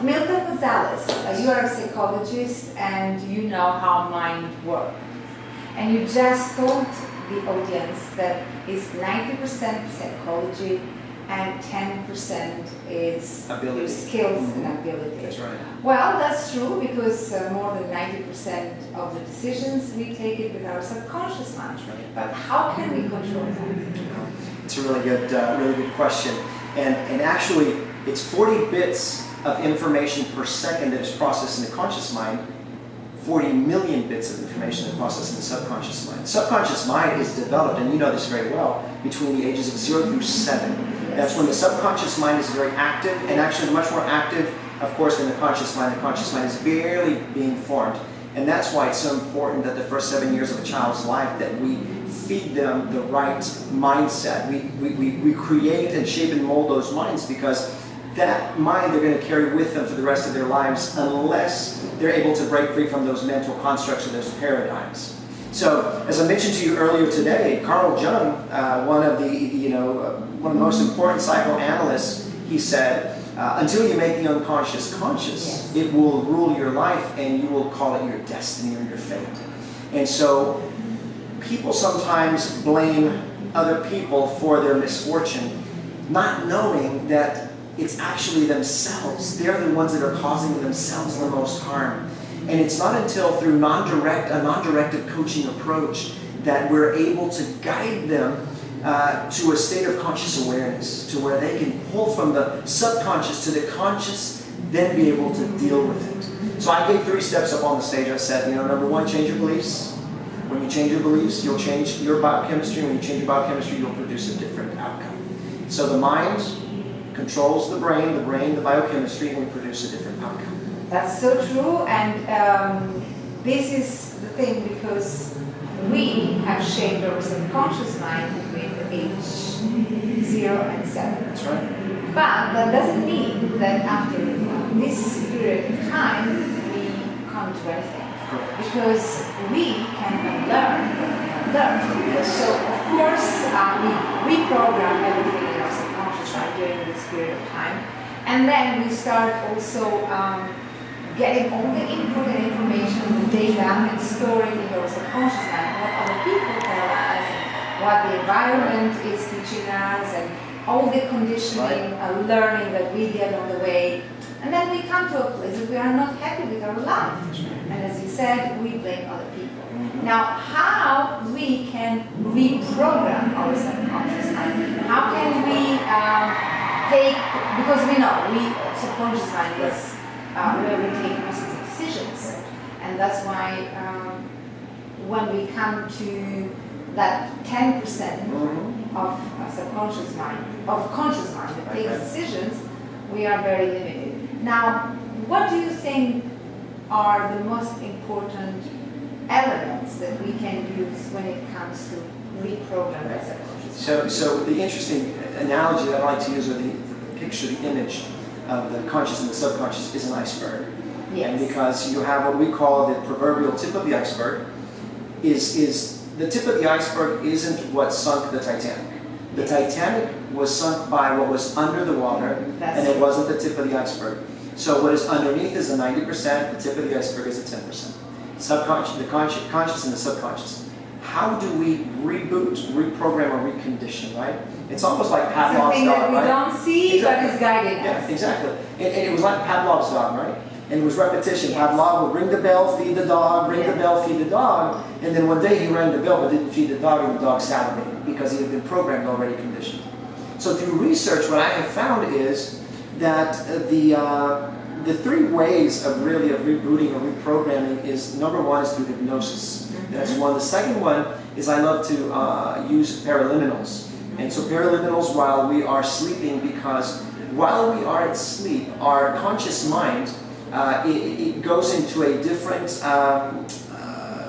Milton Gonzalez, you are a psychologist and you know how mind works. And you just told the audience that it's 90% psychology and 10% is ability. Your skills and ability. That's right. Well, that's true because more than 90% of the decisions we take it with our subconscious mind. Right. But how can we control that? It's a really good question. And actually, it's 40 bits of information per second that is processed in the conscious mind, 40 million bits of information that is processed in the subconscious mind. The subconscious mind is developed, and you know this very well, between the ages of 0 through 7. That's when the subconscious mind is very active, and actually much more active, of course, than the conscious mind. The conscious mind is barely being formed. And that's why it's so important that the first 7 years of a child's life that we feed them the right mindset. We create and shape and mold those minds, because that mind they're going to carry with them for the rest of their lives unless they're able to break free from those mental constructs or those paradigms. So, as I mentioned to you earlier today, Carl Jung, one of the most important psychoanalysts, he said, until you make the unconscious conscious, it will rule your life, and you will call it your destiny or your fate. And so, people sometimes blame other people for their misfortune, not knowing that it's actually themselves. They're the ones that are causing themselves the most harm. And it's not until through a non-directive coaching approach that we're able to guide them to a state of conscious awareness, to where they can pull from the subconscious to the conscious, then be able to deal with it. So I gave 3 steps up on the stage. I said, number 1, change your beliefs. When you change your beliefs, you'll change your biochemistry. When you change your biochemistry, you'll produce a different outcome. So the mind controls the brain, the biochemistry, and we produce a different outcome. That's so true, and this is the thing, because we have shaped our subconscious mind between age 0 and 7. That's right. But that doesn't mean that after this period of time we come to anything. Correct. Because we can learn. So of course we reprogram everything in our subconscious mind during this period of time, and then we start also getting all the input and information, the data, and store it in our subconscious mind, what other people tell us, and what the environment is teaching us, and all the conditioning, learning that we get on the way. And then we come to a place that we are not happy with our life. And as you said, we blame other people. Now, how we can reprogram our subconscious mind? How can we take, because we know, subconscious mind is where we take most of the decisions. And that's why when we come to that 10% of subconscious mind, of conscious mind that takes decisions, we are very limited. Now, what do you think are the most important elements that we can use when it comes to reprogram that subconscious mind? So the interesting analogy that I like to use, or the picture, the image of the conscious and the subconscious, is an iceberg. Yes. And because you have what we call the proverbial tip of the iceberg, is the tip of the iceberg isn't what sunk the Titanic. The Titanic was sunk by what was under the water, and it wasn't the tip of the iceberg. So what is underneath is the 90%, the tip of the iceberg is the 10%. Subconscious, the conscious and the subconscious. How do we reboot, reprogram, or recondition, right? It's almost like Pavlov's dog, right? Something that we don't see, exactly. but is guiding us. Yeah, exactly. And it was like Pavlov's dog, right? And it was repetition. Yes. Pavlov would ring the bell, feed the dog, ring the bell, feed the dog, and then one day he rang the bell but didn't feed the dog, and the dog salivated because he had been programmed already, conditioned. So through research, what I have found is that the 3 ways of rebooting or reprogramming is, number 1 is through hypnosis. That's one. The second one is I love to use paraliminals. And so paraliminals while we are sleeping, because while we are at sleep, our conscious mind, it goes into a different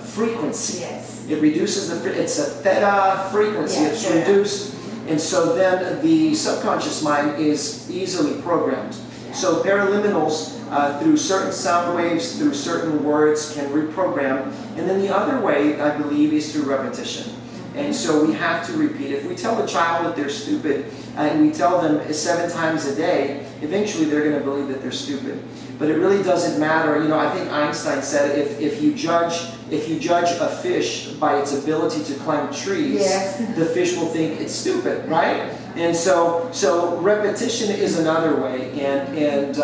frequency. Yes. It reduces it's a theta frequency, Yes, it's reduced. And so then the subconscious mind is easily programmed. So paraliminals, through certain sound waves, through certain words, can reprogram. And then the other way, I believe, is through repetition. And so we have to repeat. If we tell a child that they're stupid, and we tell them 7 times a day, eventually they're going to believe that they're stupid. But it really doesn't matter. You know, I think Einstein said if you judge a fish by its ability to climb trees, yes. the fish will think it's stupid, right? And so repetition is another way. And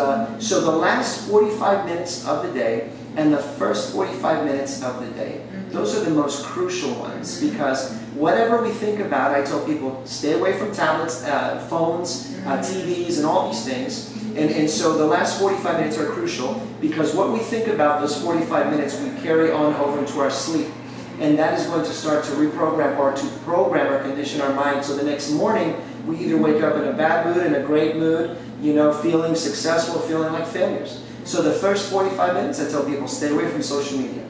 so the last 45 minutes of the day and the first 45 minutes of the day, those are the most crucial ones, because whatever we think about, I tell people, stay away from tablets, phones, TVs, and all these things. And so the last 45 minutes are crucial, because what we think about those 45 minutes, we carry on over into our sleep. And that is going to start to reprogram or to program or condition our mind. So the next morning, we either wake up in a bad mood, in a great mood, you know, feeling successful, feeling like failures. So the first 45 minutes, I tell people, stay away from social media.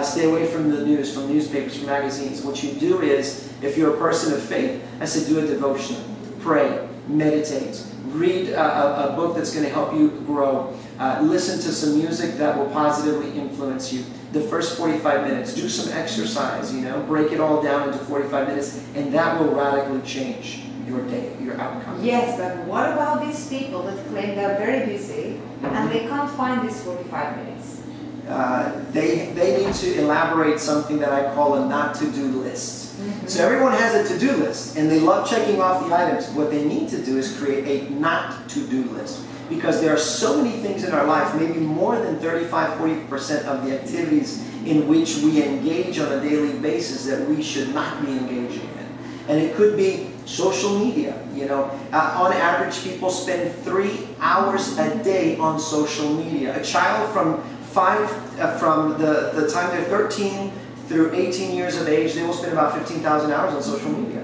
Stay away from the news, from newspapers, from magazines. What you do is, if you're a person of faith, I say do a devotional. Pray, meditate, read a book that's going to help you grow. Listen to some music that will positively influence you. The first 45 minutes, do some exercise, you know, break it all down into 45 minutes, and that will radically change your day, your outcome. Yes, but what about these people that claim they're very busy and they can't find these 45 minutes? They need to elaborate something that I call a not-to-do list. So everyone has a to-do list, and they love checking off the items. What they need to do is create a not-to-do list, because there are so many things in our life, maybe more than 35-40% of the activities in which we engage on a daily basis that we should not be engaging in. And it could be social media. You know, on average, people spend 3 hours a day on social media. A child from the time they're 13 through 18 years of age, they will spend about 15,000 hours on social media.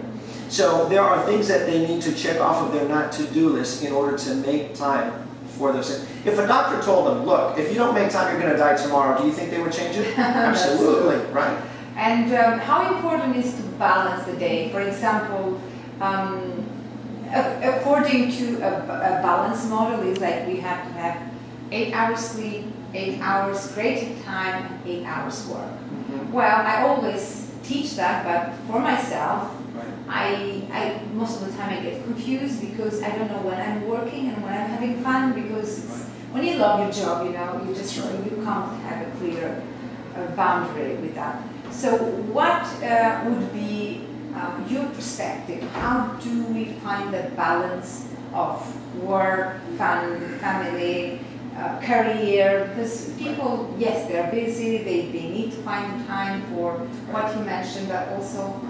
So there are things that they need to check off of their not-to-do list in order to make time for those things. If a doctor told them, look, if you don't make time, you're going to die tomorrow, do you think they would change it? Absolutely, right? And how important is to balance the day? For example, according to a balance model, is like we have to have 8 hours sleep, 8 hours creative time, 8 hours work. Well, I always teach that, but for myself, I most of the time I get confused, because I don't know when I'm working and when I'm having fun, because when you love your job, you know, you just you can't have a clear boundary with that. So what would be your perspective? How do we find the balance of work, fun, family, career? Because people, yes, they're busy, they need to find time for what you mentioned, but also...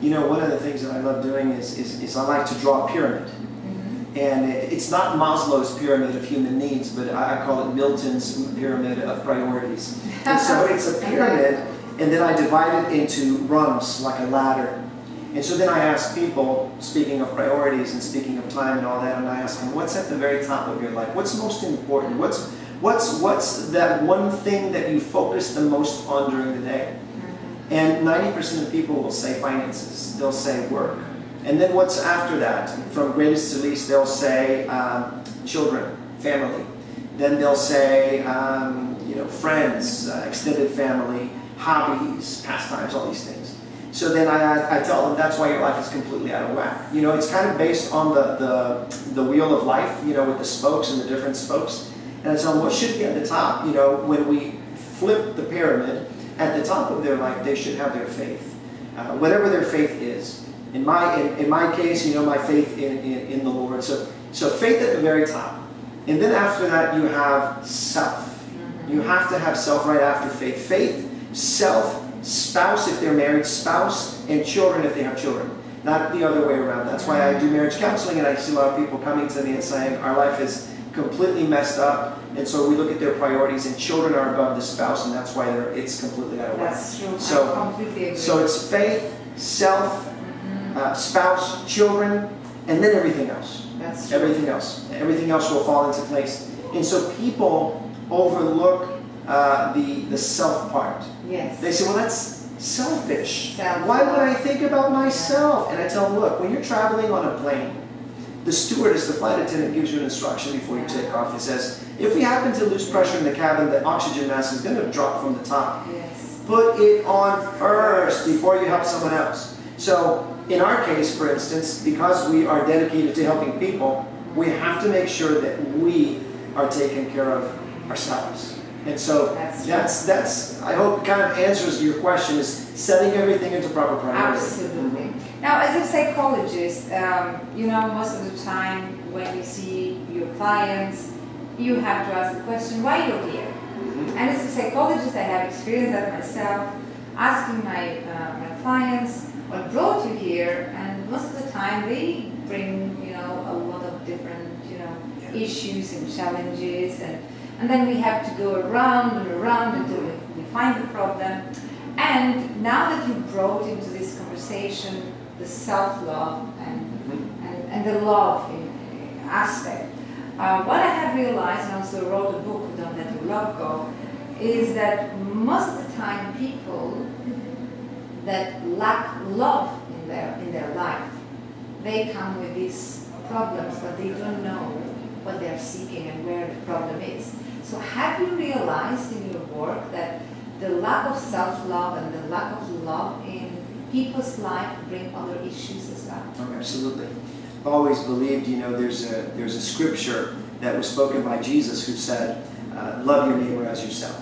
You know, one of the things that I love doing is I like to draw a pyramid. And it's not Maslow's pyramid of human needs, but I call it Milton's pyramid of priorities. And so it's a pyramid, and then I divide it into rungs, like a ladder. And so then I ask people, speaking of priorities and speaking of time and all that, and I ask them, what's at the very top of your life? What's most important? What's that one thing that you focus the most on during the day? And 90% of people will say finances. They'll say work. And then what's after that? From greatest to least, they'll say children, family. Then they'll say you know, friends, extended family, hobbies, pastimes, all these things. So then I tell them that's why your life is completely out of whack. You know, it's kind of based on the wheel of life, you know, with the spokes and the different spokes. And I tell them what should be at the top. You know, when we flip the pyramid, at the top of their life, they should have their faith. Whatever their faith is. In my case, you know, my faith in the Lord. So faith at the very top. And then after that, you have self. You have to have self right after faith. Faith, self, spouse if they're married, spouse, and children if they have children. Not the other way around. That's why I do marriage counseling, and I see a lot of people coming to me and saying, our life is completely messed up. And so we look at their priorities, and children are above the spouse, and that's why it's completely out of whack. That's true. So, I completely agree. So it's faith, self, spouse, children, and then everything else. That's true. Everything else. Everything else will fall into place. And so people overlook the self part. Yes. They say, well, that's selfish. Self. Why would I think about myself? And I tell them, look, when you're traveling on a plane, the stewardess, the flight attendant, gives you an instruction before you take off. He says, if we happen to lose pressure in the cabin, the oxygen mask is going to drop from the top. Yes. Put it on first before you help someone else. So in our case, for instance, because we are dedicated to helping people, We have to make sure that we are taking care of ourselves. And so that's I hope kind of answers your question, is setting everything into proper priority. Absolutely. Now, as a psychologist, most of the time when you see your clients, you have to ask the question, why you're here? And as a psychologist, I have experienced that myself, asking my clients, what brought you here? And most of the time they bring, a lot of different, issues and challenges, and then we have to go around and around until we find the problem. And now that you brought into this conversation the self-love and the love aspect, what I have realized, and also wrote a book, Don't Let Your Love Go, is that most of the time people that lack love in their life, they come with these problems, but they don't know what they're seeking and where the problem is. So have you realized in your work that the lack of self-love and the lack of love in people's life bring other issues as well? Oh, absolutely. I've always believed, there's a scripture that was spoken by Jesus who said, love your neighbor as yourself.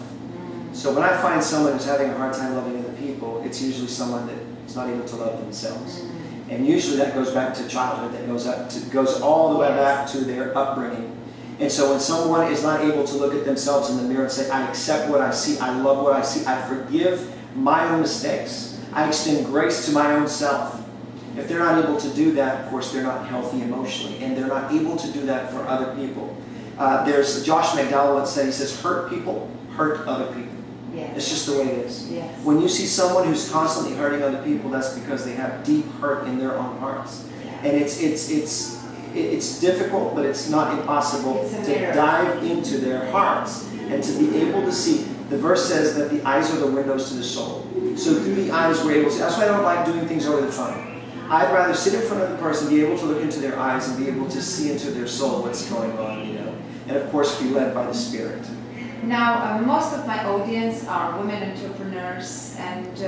So when I find someone who's having a hard time loving other people, it's usually someone that is not able to love themselves. And usually that goes back to childhood, that goes all the way back to their upbringing. And so when someone is not able to look at themselves in the mirror and say, I accept what I see, I love what I see, I forgive my own mistakes, I extend grace to my own self. If they're not able to do that, of course, they're not healthy emotionally, and they're not able to do that for other people. There's Josh McDowell once said, he says, hurt people hurt other people. Yes. It's just the way it is. Yes. When you see someone who's constantly hurting other people, that's because they have deep hurt in their own hearts. Yeah. And it's difficult, but it's not impossible to dive into their hearts and to be able to see. The verse says that the eyes are the windows to the soul. So through the eyes we're able to see. That's why I don't like doing things over the phone. I'd rather sit in front of the person, be able to look into their eyes and be able to see into their soul what's going on, and of course be led by the Spirit. Now, most of my audience are women entrepreneurs, and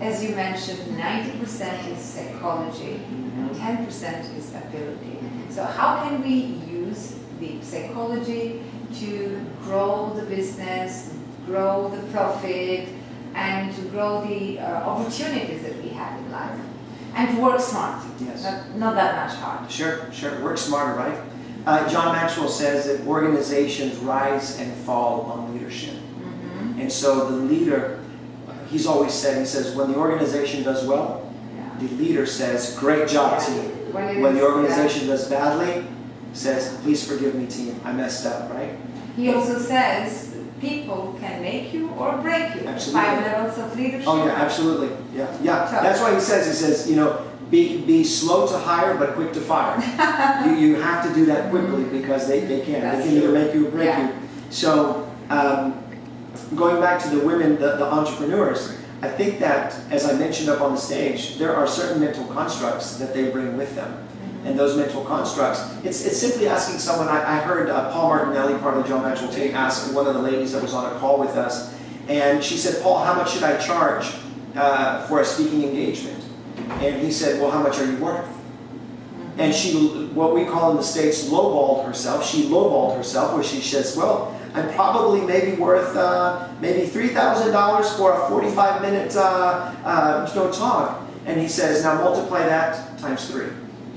as you mentioned, 90% is psychology, and 10% is ability. So how can we use the psychology to grow the business, grow the profit, and to grow the opportunities that we have in life? And to work smart, Yes. not that much hard. Sure. Work smarter, right? John Maxwell says that organizations rise and fall on leadership. And so the leader, he's always said, he says, when the organization does well, the leader says, great job, team. When the organization does badly, says, please forgive me, team, I messed up, right? He also says, people can make you or break you. Absolutely. 5 levels of leadership. Oh yeah, absolutely. Yeah. That's why he says, be slow to hire but quick to fire. you have to do that quickly because they can either make you or break you. So going back to the women, the entrepreneurs, I think that, as I mentioned up on the stage, there are certain mental constructs that they bring with them. And those mental constructs, it's simply asking someone. I heard Paul Martinelli, part of the John Maxwell team, ask one of the ladies that was on a call with us, and she said, Paul, how much should I charge for a speaking engagement? And he said, well, how much are you worth? And she, what we call in the States, lowballed herself. She lowballed herself, where she says, well, I'm probably maybe worth maybe $3,000 for a 45-minute talk. And he says, now multiply that times 3.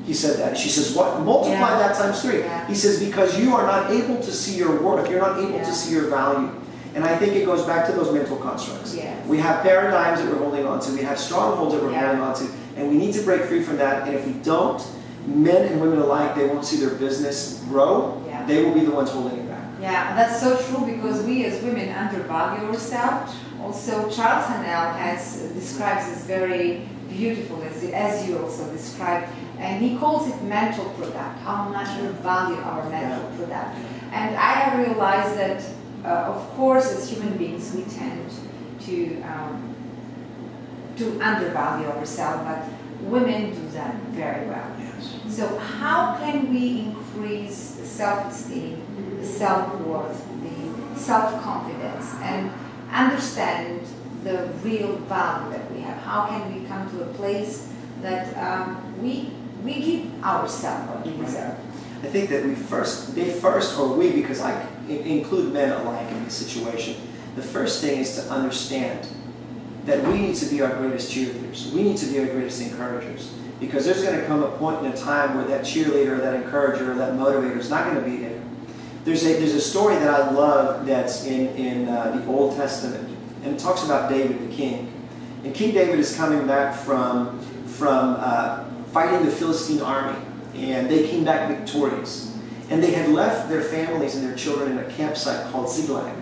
He said that. She says, what? Multiply that times 3. He says, because you are not able to see your worth. You're not able to see your value. And I think it goes back to those mental constructs. Yes. We have paradigms that we're holding on to. We have strongholds that we're holding on to. And we need to break free from that. And if we don't, men and women alike, they won't see their business grow. They will be the ones holding it back. Yeah, that's so true, because we as women undervalue ourselves. Also, Charles Haanel describes this very beautiful, as you also described, and he calls it mental product, how much we value our mental product. And I have realized that, of course, as human beings, we tend to undervalue ourselves, but women do that very well. Yes. So how can we increase the self-esteem, the self-worth, the self-confidence, and understand the real value that we have? How can we come to a place that we give ourselves what we deserve? I think that we, because I include men alike in this situation, the first thing is to understand that we need to be our greatest cheerleaders. We need to be our greatest encouragers. Because there's going to come a point in a time where that cheerleader, that encourager, that motivator is not going to be there. There's a story that I love that's in the Old Testament, and it talks about David the king. And King David is coming back from fighting the Philistine army, and they came back victorious. And they had left their families and their children in a campsite called Ziklag.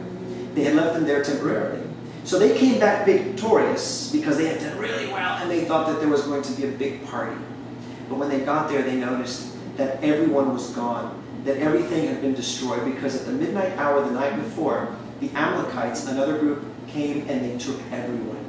They had left them there temporarily. So they came back victorious because they had done really well, and they thought that there was going to be a big party. But when they got there, they noticed that everyone was gone, that everything had been destroyed, because at the midnight hour the night before, the Amalekites, another group, came and they took everyone.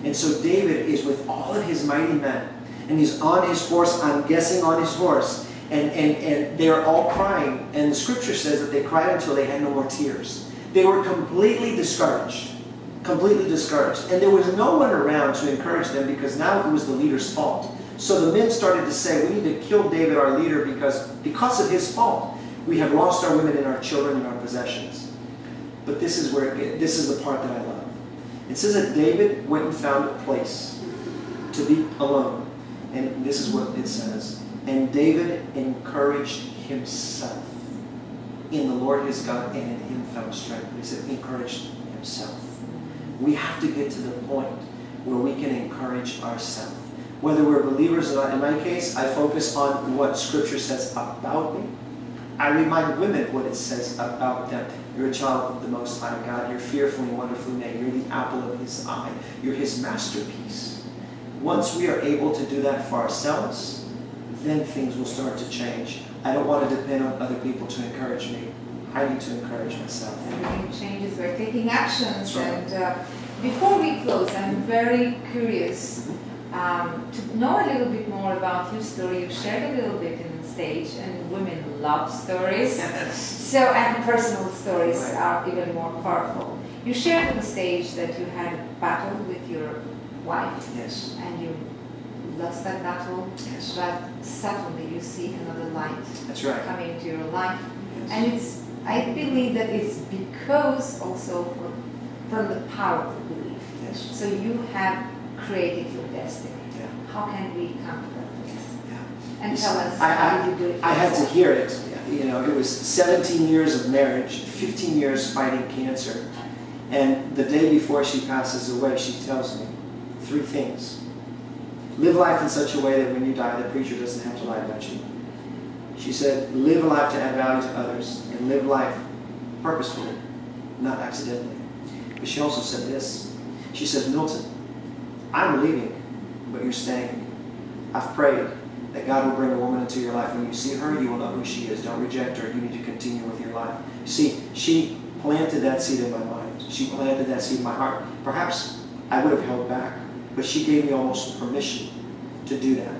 And so David is with all of his mighty men, and he's on his horse, I'm guessing on his horse, and they're all crying. And the scripture says that they cried until they had no more tears. They were completely discouraged. Completely discouraged. And there was no one around to encourage them, because now it was the leader's fault. So the men started to say, we need to kill David, our leader, because of his fault. We have lost our women and our children and our possessions. But this is the part that I love. It says that David went and found a place to be alone. And this is what it says. And David encouraged himself in the Lord his God, and in him found strength. He said, encouraged himself. We have to get to the point where we can encourage ourselves. Whether we're believers or not. In my case, I focus on what Scripture says about me. I remind women what it says about them. You're a child of the Most High God. You're fearfully and wonderfully made. You're the apple of His eye. You're His masterpiece. Once we are able to do that for ourselves, then things will start to change. I don't want to depend on other people to encourage me. I need to encourage myself. Everything changes. We're taking actions. Right. And before we close, I'm very curious to know a little bit more about your story. You shared a little bit in the stage, and women love stories. Yes. So, and personal stories Right. are even more powerful. You shared on the stage that you had a battle with your wife. Yes. And you lost that battle. Yes. But suddenly you see another light That's right. coming into your life. Yes. And I believe that it's because also from the power of belief. Yes. So you have created your destiny. Yeah. How can we come to that place? Yeah. And tell us how you do it. I had to hear it. You know, it was 17 years of marriage, 15 years fighting cancer. And the day before she passes away, she tells me 3 things. Live life in such a way that when you die, the preacher doesn't have to lie about you. She said, live a life to add value to others, and live life purposefully, not accidentally. But she also said this. She says, Milton, I'm leaving, but you're staying. I've prayed that God will bring a woman into your life. When you see her, you will know who she is. Don't reject her. You need to continue with your life. See, she planted that seed in my mind. She planted that seed in my heart. Perhaps I would have held back, but she gave me almost permission to do that,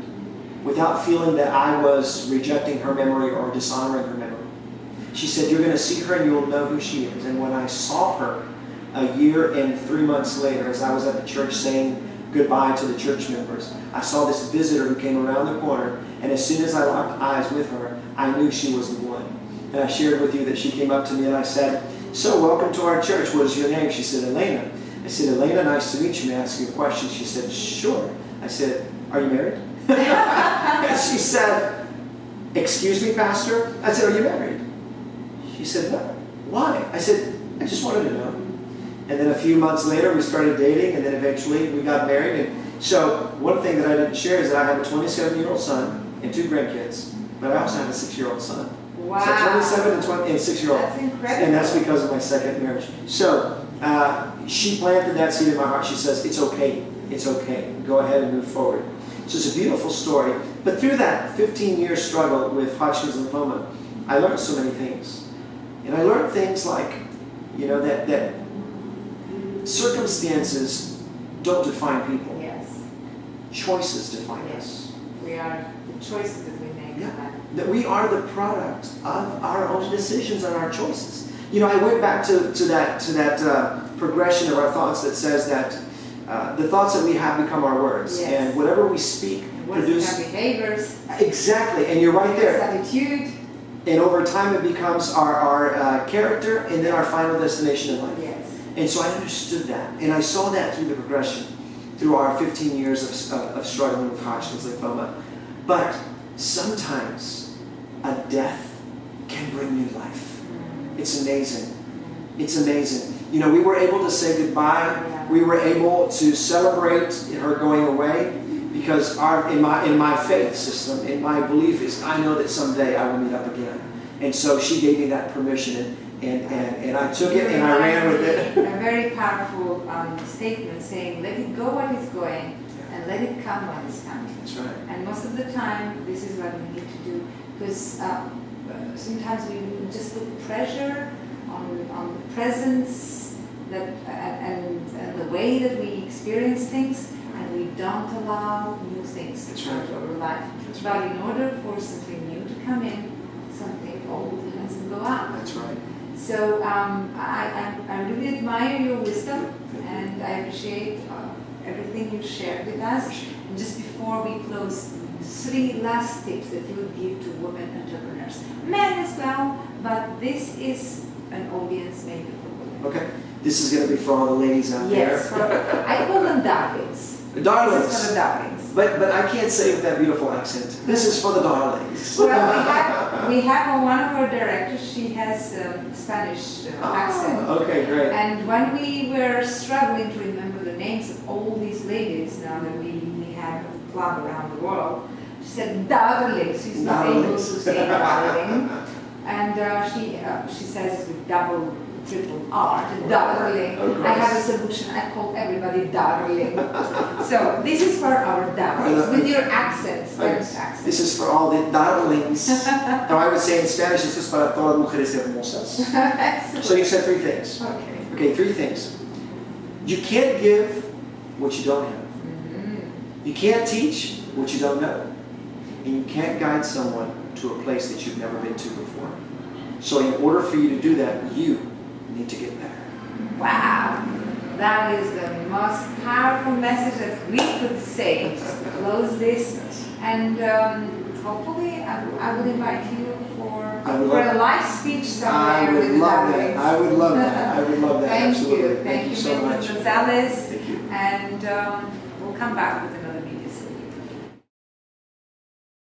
without feeling that I was rejecting her memory or dishonoring her memory. She said, you're going to see her and you'll know who she is. And when I saw her a year and 3 months later, as I was at the church saying goodbye to the church members, I saw this visitor who came around the corner, and as soon as I locked eyes with her, I knew she was the one. And I shared with you that she came up to me and I said, so welcome to our church. What is your name? She said, Elena. I said, Elena, nice to meet you. May I ask you a question? She said, sure. I said, are you married? And she said, excuse me, Pastor? I said, are you married? She said, no. Why? I said, I just wanted to know. And then a few months later, we started dating, and then eventually we got married. And so one thing that I didn't share is that I have a 27-year-old son and 2 grandkids, but I also have a 6-year-old son. Wow. So 27 and 6-year-old. That's incredible. And that's because of my second marriage. So she planted that seed in my heart. She says, it's okay. It's okay. Go ahead and move forward. So it's a beautiful story. But through that 15-year struggle with Hodgkin's lymphoma, I learned so many things. And I learned things like, you know, that circumstances don't define people. Yes. Choices define Yes. us. We are the choices that we make. Yeah. That we are the product of our own decisions and our choices. You know, I went back to that progression of our thoughts that says that the thoughts that we have become our words. Yes. And whatever we speak Words produce... become behaviors. Exactly, and you're right there. Attitude. And over time it becomes our character and then our final destination in life. Yes. And so I understood that. And I saw that through the progression, through our 15 years of struggling with Hodgkin's lymphoma. But sometimes a death can bring new life. It's amazing. It's amazing. You know, we were able to say goodbye. We were able to celebrate her going away because in my faith system, in my belief is I know that someday I will meet up again. And so she gave me that permission and I took it and I ran with it. A very powerful statement saying, let it go when it's going and let it come when it's coming. That's right. And most of the time, this is what we need to do because sometimes we just put pressure on the presence that, and the way that we experience things, and we don't allow new things to come into our life. But in order for something new to come in, something old has to go out. That's right. So I really admire your wisdom, and I appreciate everything you shared with us. And just before we close, 3 last tips that you would give to women entrepreneurs, men as well, but this is an audience maybe for women. Okay, this is going to be for all the ladies out yes, there. I call them darlings. Darlings. This is for the darlings. But I can't say it with that beautiful accent. This is for the darlings. Well, we have one of our directors. She has Spanish accent. Okay, great. And when we were struggling to remember the names of all these ladies, now that we have a club around the world, she said darlings. She's not able to say darling. And she says with double, triple R, darling. I have a solution. I call everybody darling. So this is for our darlings with your accent, Spanish accent. This is for all the darlings. Now I would say in Spanish, this is para todas mujeres hermosas. So you said 3 things. Okay. Okay, 3 things. You can't give what you don't have. You can't teach what you don't know. And you can't guide someone to a place that you've never been to before. So in order for you to do that, you need to get better. Wow, that is the most powerful message that we could say just to close this. And hopefully I will invite you for a live speech somewhere. I would love that. I would love that. I would love that. Thank Absolutely. you. Thank you so Milton much. Gonzalez. Thank you. And we'll come back with